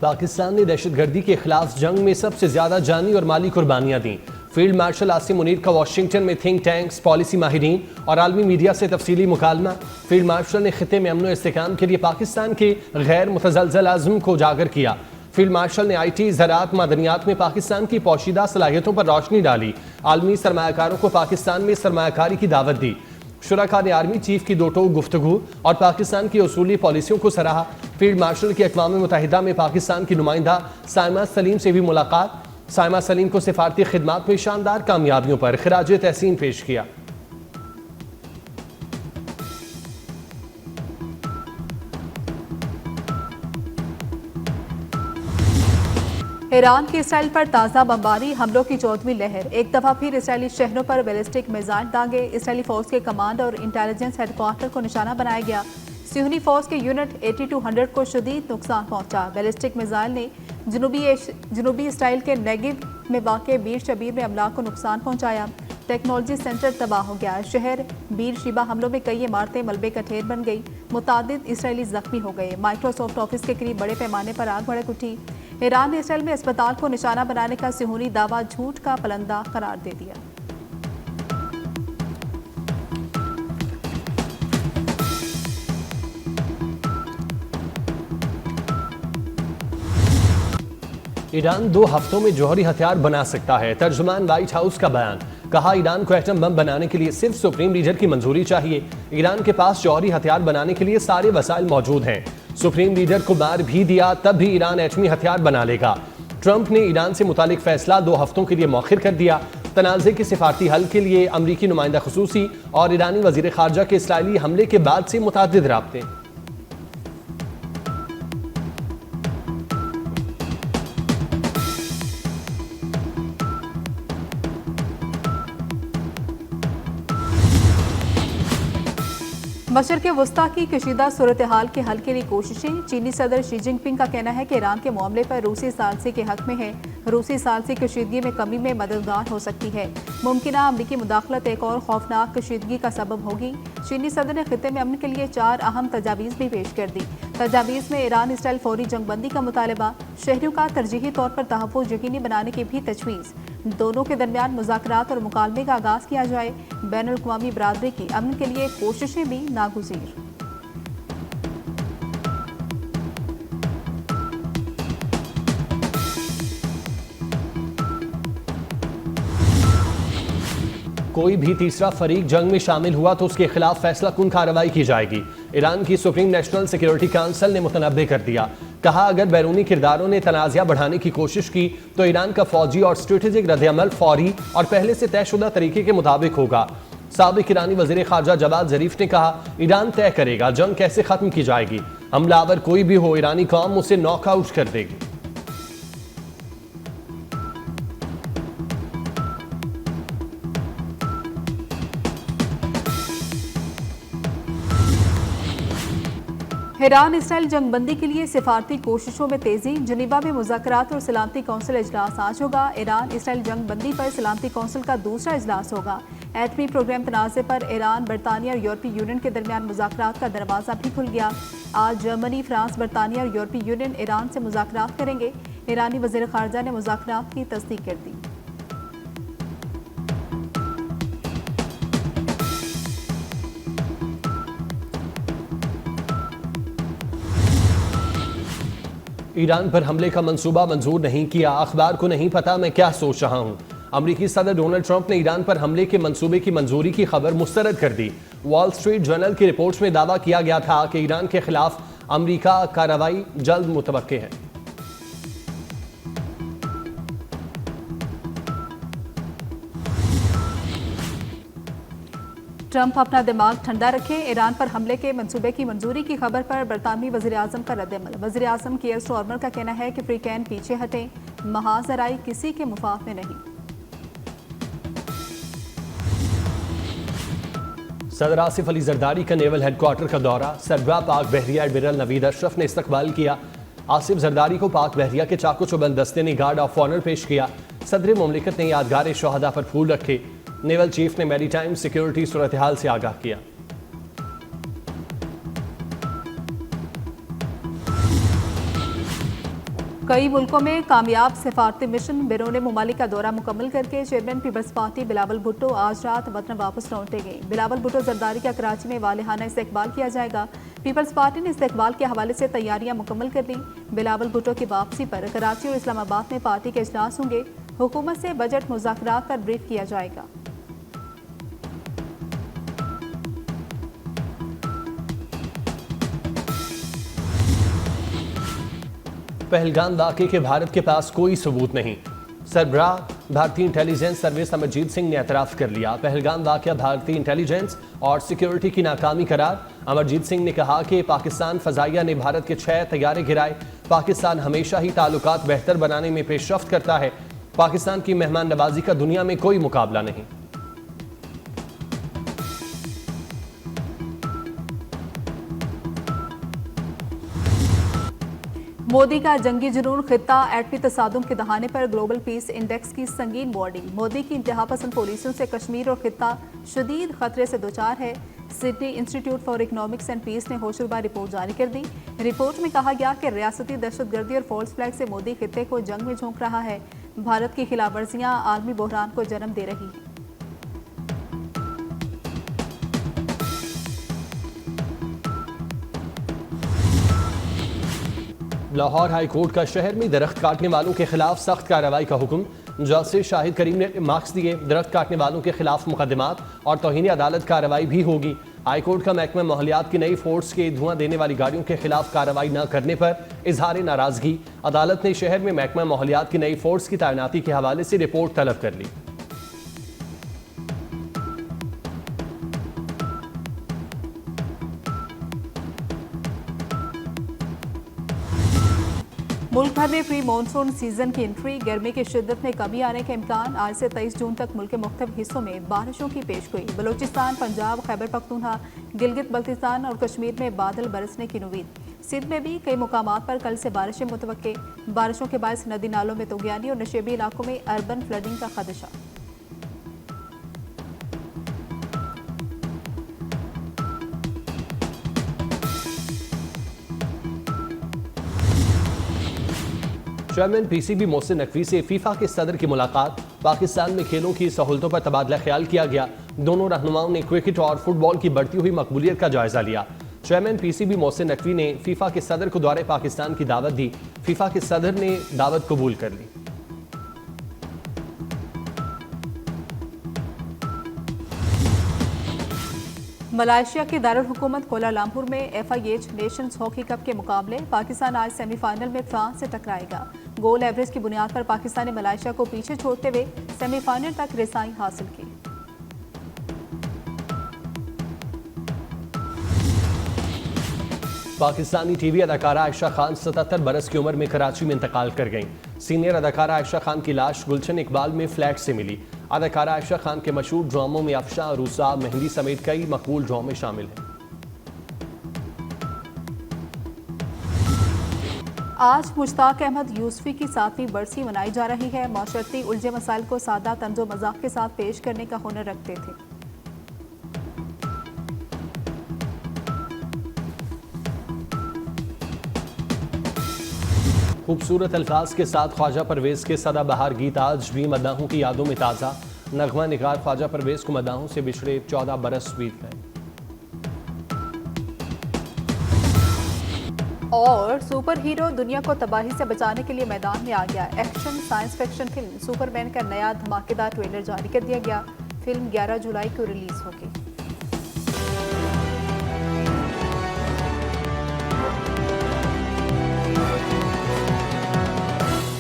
पाकिस्तान ने दहशतगर्दी के खिलाफ जंग में सबसे ज्यादा जानी और माली कुर्बानियां दी। फील्ड मार्शल आसिम मुनीर का वाशिंगटन में थिंक टैंक्स, पॉलिसी माहिरीन और आलमी मीडिया से तफसीली मुकालमा। फील्ड मार्शल ने खिते में अमन व इस्तेहकाम के लिए पाकिस्तान के गैर मुतज़लज़ल आज़म को उजागर किया। फील्ड मार्शल ने IT, ज़राअत, मादनियात में पाकिस्तान की पोशीदा सलाहियतों पर रोशनी डाली। आलमी सरमायाकारों को पाकिस्तान में सरमायाकारी की दावत दी। शुरका ने आर्मी चीफ की दो टोक गुफ्तगू और पाकिस्तान की उसूली पॉलिसियों को सराहा। फील्ड मार्शल की अक़वाम मुत्तहिदा में पाकिस्तान की नुमाइंदा साइमा सलीम से भी मुलाकात। साइमा सलीम को सिफारती खिदमात में शानदार कामयाबियों पर खिराज तहसीन पेश किया। ईरान की इसराइल पर ताज़ा बमबारी हमलों की 14वीं लहर। एक दफ़ा फिर इसराइली शहरों पर बैलिस्टिक मिसाइल दागे। इसराइली फौज के कमांड और इंटेलिजेंस हेडक्वार्टर को निशाना बनाया गया। सिहूनी फौज के यूनिट 8200 को शदीद नुकसान पहुंचा। बैलिस्टिक मिसाइल ने जनूबी इसराइल के नेगिव में वाक़ बीर शबीर में अमलाक को नुकसान पहुंचाया। टेक्नोलॉजी सेंटर तबाह हो गया। शहर बीर शिबा हमलों में कई इमारतें मलबे का ढेर बन गई। मुतादिद इसराइली जख्मी हो गए। माइक्रोसॉफ्ट ऑफिस के करीब बड़े पैमाने पर आग भड़क उठी। ईरान ने इसराइल में अस्पताल को निशाना बनाने का सिहूनी दावा झूठ का पलंदा करार दे दिया। ईरान 2 हफ्तों में जौहरी हथियार बना सकता है। तर्जुमान व्हाइट हाउस का बयान। कहा, ईरान को एटम बम बनाने के लिए सिर्फ सुप्रीम लीडर की मंजूरी चाहिए। ईरान के पास जौहरी हथियार बनाने के लिए सारे वसाइल मौजूद हैं। सुप्रीम लीडर को मार भी दिया तब भी ईरान एटमी हथियार बना लेगा। ट्रंप ने ईरान से मुतालिक फैसला 2 हफ्तों के लिए मौखिर कर दिया। तनाज़े के सिफारती हल के लिए अमरीकी नुमाइंदा खुसूसी और ईरानी वजीर खारजा के इसराइली हमले के बाद से मुतअद्दिद राब्ते। मशरिक़ वस्ता की कशीदा सूरत हाल के हल के लिए कोशिशें। चीनी सदर शी जिनपिंग का कहना है कि ईरान के मामले पर रूसी सालसी के हक में है। रूसी सालसी कशीदगी में कमी में मददगार हो सकती है। मुमकिना अमरीकी मुदाखलत एक और खौफनाक कशीदगी का सबब होगी। चीनी सदर ने खिते में अमन के लिए 4 अहम तजावीज़ भी पेश कर दी। तजावीज़ में ईरान इसराइल फौरी जंगबंदी का मुतालबा, शहरियों का तरजीही तौर पर तहफ़्फ़ुज़ यकीनी बनाने की भी तजवीज़, दोनों के दरमियान मुज़ाकरात और मुकालमे का आगाज़ किया जाए। बैनुल अक़वामी बरादरी की अमन के लिए कोशिशें भी नागुज़ीर। कोई भी तीसरा फरीक जंग में शामिल हुआ तो उसके खिलाफ फैसला कुन कार्रवाई की जाएगी। ईरान की सुप्रीम नेशनल सिक्योरिटी काउंसिल ने मुतनब्बे कर दिया। कहा, अगर बैरूनी किरदारों ने तनाज़ा बढ़ाने की कोशिश की तो ईरान का फौजी और स्ट्रेटेजिक रद्द-ए-अमल फौरी और पहले से तयशुदा तरीके के मुताबिक होगा। साबिक ईरानी वज़ीर ख़ारजा जवाद ज़रीफ ने कहा, ईरान तय करेगा जंग कैसे खत्म की जाएगी। हमलावर कोई भी हो, ईरानी कौम उसे नॉकआउट कर देगी। ईरान इसराइल जंगबंदी के लिए सिफारती कोशिशों में तेजी। जनीवा में मुज़ाकरात और सलामती कौंसिल इजलास आज होगा। ईरान इसराइल जंगबंदी पर सलामती कौंसिल का दूसरा इजलास होगा। एटमी प्रोग्राम तनाज़े पर ईरान, बरतानिया और यूरोपीय यूनियन के दरमियान मुज़ाकरात का दरवाज़ा भी खुल गया। आज जर्मनी, फ्रांस, बरतानिया और यूरोपीय यूनियन ईरान से मुज़ाकरात करेंगे। ईरानी वज़ीर ख़ारजा ने मुज़ाकरात की तस्दीक कर दी। ईरान पर हमले का मंसूबा मंजूर नहीं किया। अखबार को नहीं पता मैं क्या सोच रहा हूं। अमरीकी सदर डोनाल्ड ट्रंप ने ईरान पर हमले के मंसूबे की मंजूरी की खबर मुस्तरद कर दी। वॉल स्ट्रीट जर्नल की रिपोर्ट्स में दावा किया गया था कि ईरान के खिलाफ अमरीका कार्रवाई जल्द मुतवक्के है। ट्रंप अपना दिमाग ठंडा रखें। ईरान पर हमले के मंसूबे की मंजूरी की खबर पर बरतानवी वज़ीर आज़म का रद्द-ए-अमल। वज़ीर आज़म कीयर स्टारमर का कहना है कि फ्री कैन पीछे हटें, महाजराई किसी के मुफाद में नहीं। सदर आसिफ अली जरदारी का नेवल हेडक्वार्टर का दौरा। सरबराह पाक बहरिया एडमिरल नवीद अशरफ ने इस्तकबाल किया। आसिफ जरदारी को पाक बहरिया के चाको चौबंद दस्ते ने गार्ड ऑफ ऑनर पेश किया। सदर मुमलिकत ने यादगार शहदा पर फूल रखे। नेवल चीफ ने मैरीटाइम सिक्योरिटी सूरत हाल से आगाह किया। कई मुल्कों में कामयाब सिफारती मिशन बैरून मुमालिक का दौरा मुकम्मल करके chairman Peoples Party Bilawal Bhutto आज रात वतन वापस लौटेंगे। बिलावल भुट्टो जरदारी का कराची में वालिहाना इस्तकबाल किया जाएगा। पीपल्स पार्टी ने इस्तकबाल के हवाले से तैयारियां मुकम्मल कर ली। बिलावल भुट्टो की वापसी पर कराची और इस्लामाबाद में पार्टी के इजलास होंगे। हुकूमत से बजट मुज़ाकरात पर ब्रीफ किया जाएगा। पहलगाम वाक़े के भारत के पास कोई सबूत नहीं। सरबराह भारतीय इंटेलिजेंस सर्विस अमरजीत सिंह ने एतराफ़ कर लिया। पहलगाम वाक़या भारतीय इंटेलिजेंस और सिक्योरिटी की नाकामी करार। अमरजीत सिंह ने कहा कि पाकिस्तान फ़ज़ाइया ने भारत के 6 तैयारे गिराए। पाकिस्तान हमेशा ही ताल्लुकात बेहतर बनाने में पेशरफ्त करता है। पाकिस्तान की मेहमान नवाजी का दुनिया में कोई मुकाबला नहीं। मोदी का जंगी जुनून खित्ता एटमी तसादुम के दहाने पर ग्लोबल पीस इंडेक्स की संगीन वार्निंग। मोदी की इंतहा पसंद पॉलिसियों से कश्मीर और खित्ता शदीद खतरे से दोचार है। Sydney Institute for Economics and Peace ने होशरुबा रिपोर्ट जारी कर दी। रिपोर्ट में कहा गया कि रियासती दहशतगर्दी और फॉल्स फ्लैग से मोदी खित्ते को जंग में झोंक रहा है। भारत की खिलाफ वर्जियां आलमी बहरान को जन्म दे रही है। लाहौर हाई कोर्ट का शहर में दरख्त काटने वालों के खिलाफ सख्त कार्रवाई का हुक्म। जस्टिस शाहिद करीम ने मार्क्स दिए। दरख्त काटने वालों के खिलाफ मुकदमात और तौहीन अदालत कार्रवाई भी होगी। हाई कोर्ट का महकमा माहौलियात की नई फोर्स के धुआं देने वाली गाड़ियों के खिलाफ कार्रवाई न करने पर इजहार नाराजगी। अदालत ने शहर में महकमा माहौलियात की नई फोर्स की तैनाती के हवाले से रिपोर्ट तलब कर ली। मुल्क भर में प्री मानसून सीजन की एंट्री। गर्मी की शिद्दत में कमी आने के इम्कान। आज से 23 जून तक मुल्क के मुख्तलिफ हिस्सों में बारिशों की पेशगोई। बलूचिस्तान, पंजाब, खैबर पख्तूनख्वा, गिलगित बल्तिस्तान और कश्मीर में बादल बरसने की उम्मीद। सिंध में भी कई मुकामात पर कल से बारिशें मुतवक्के। बारिशों के बायस नदी नालों में तुगयानी और नशेबी इलाकों में अर्बन फ्लडिंग का खदशा। चेयरमैन पीसीबी मोहसिन नकवी से फीफा के सदर की मुलाकात। पाकिस्तान में खेलों की सहूलतों पर तबादला ख्याल किया गया। दोनों रहनुमाओं ने क्रिकेट और फुटबॉल की बढ़ती हुई मकबूलियत का जायजा लिया। चेयरमैन पीसीबी मोहसिन नकवी ने फीफा के सदर को दौरे पाकिस्तान की दावत दी। फीफा के सदर ने दावत कबूल कर ली। मलाइशिया के दारुल हुकूमत कोलालमपुर में FIH नेशंस हॉकी कप के मुकाबले। पाकिस्तान आज सेमीफाइनल में फ्रांस से टकराएगा। गोल एवरेज की बुनियाद पर पाकिस्तान ने मलाइशिया को पीछे छोड़ते हुए सेमीफाइनल तक रसाई हासिल की। पाकिस्तानी टीवी अदाकारा आयशा खान 77 बरस की उम्र में कराची में इंतकाल कर गईं। सीनियर अदाकारा आयशा खान की लाश गुलशन इकबाल में फ्लैट से मिली। अदाकारा आयशा खान के मशहूर ड्रामों में अफशा, रूसा, मेहंदी समेत कई मकबूल ड्रामे शामिल हैं। आज मुश्ताक अहमद यूसुफी की 7वीं बरसी मनाई जा रही है। माशरती उलझे मसाइल को सादा तंजो मजाक के साथ पेश करने का हुनर रखते थे। खूबसूरत अल्फाज के साथ ख्वाजा परवेज के सदाबहार गीत आज भी मद्दाहों की यादों में ताज़ा। नगमा निगार ख्वाजा परवेज को मद्दाहों से बिछड़े 14 बरस बीत गए। और सुपर हीरो दुनिया को तबाही से बचाने के लिए मैदान में आ गया। Action science fiction film Superman का नया धमाकेदार ट्रेलर जारी कर दिया गया। फिल्म 11 जुलाई को रिलीज होगी।